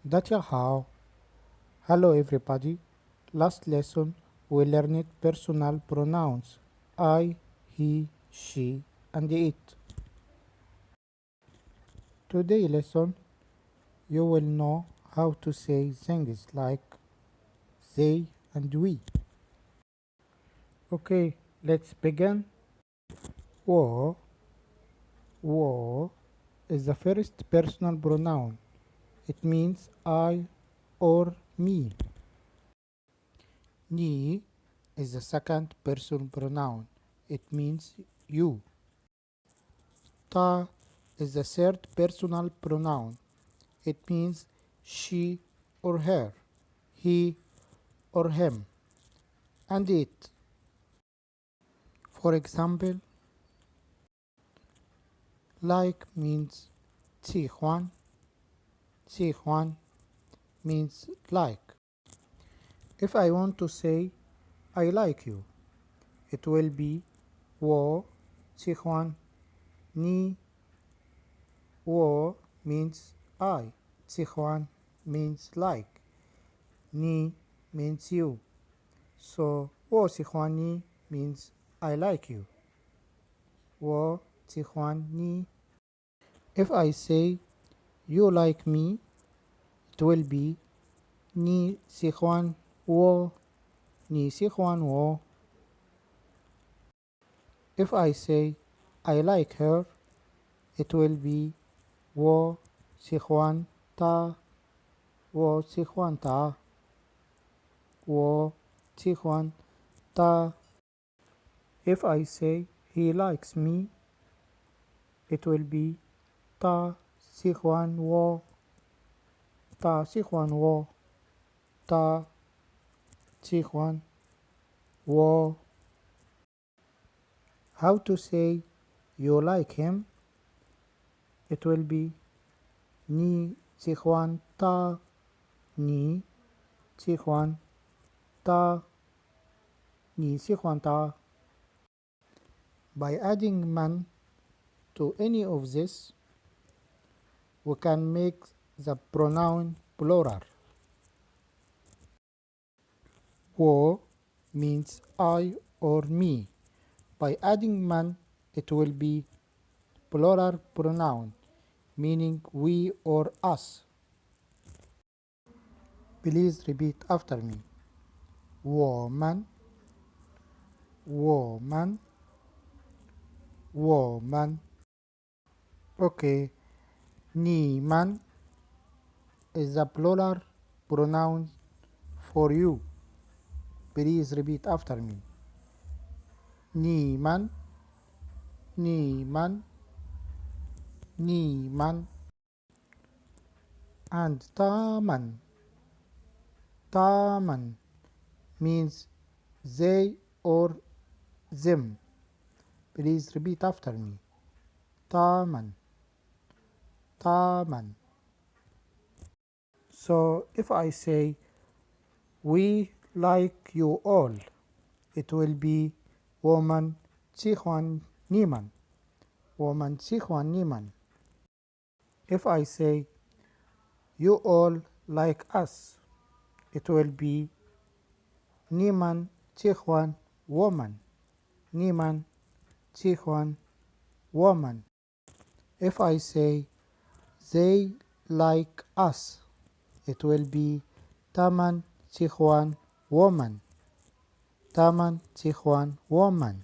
大家好. Hello everybody. Last lesson we learned personal pronouns I, he, she and it. Today lesson you will know how to say things like they and we. Okay, let's begin. 我 is the first personal pronoun. It means I or me. 你 is the second person pronoun. It means you. 他 is the third personal pronoun. It means she or her, he or him, and it. For example, like means 喜欢. 喜欢 means like. If I want to say I like you, it will be 我喜欢你. 我 means I, 喜欢 means like, 你 means you. So 我喜欢你 means I like you. 我喜欢你. If I say you like me, it will be 你喜欢我, 你喜欢我. If I say I like her, it will be 我喜欢她, 我喜欢她. 我喜欢她. If I say he likes me, it will be 他喜欢我, 他喜欢我, 他喜欢我. How to say you like him? It will be 你喜欢他, 你喜欢他, 你喜欢他. By adding man to any of this, we can make the pronoun plural. 我 means I or me. By adding man, it will be plural pronoun, meaning we or us. Please repeat after me. 我们, 我们, 我们. Okay, 你们 is the plural pronoun for you. Please repeat after me. 你们, 你们, 你们. And 他们, 他们 means they or them. Please repeat after me. 他们, 他们. So if I say we like you all, it will be 我们喜欢你们, 我们喜欢你们. If I say you all like us, it will be 你们喜欢我们, 你们喜欢我们. If I say they like us, it will be 他们喜欢我们, 他们喜欢我们.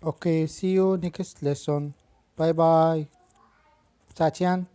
Okay, see you next lesson. Bye bye. 再见.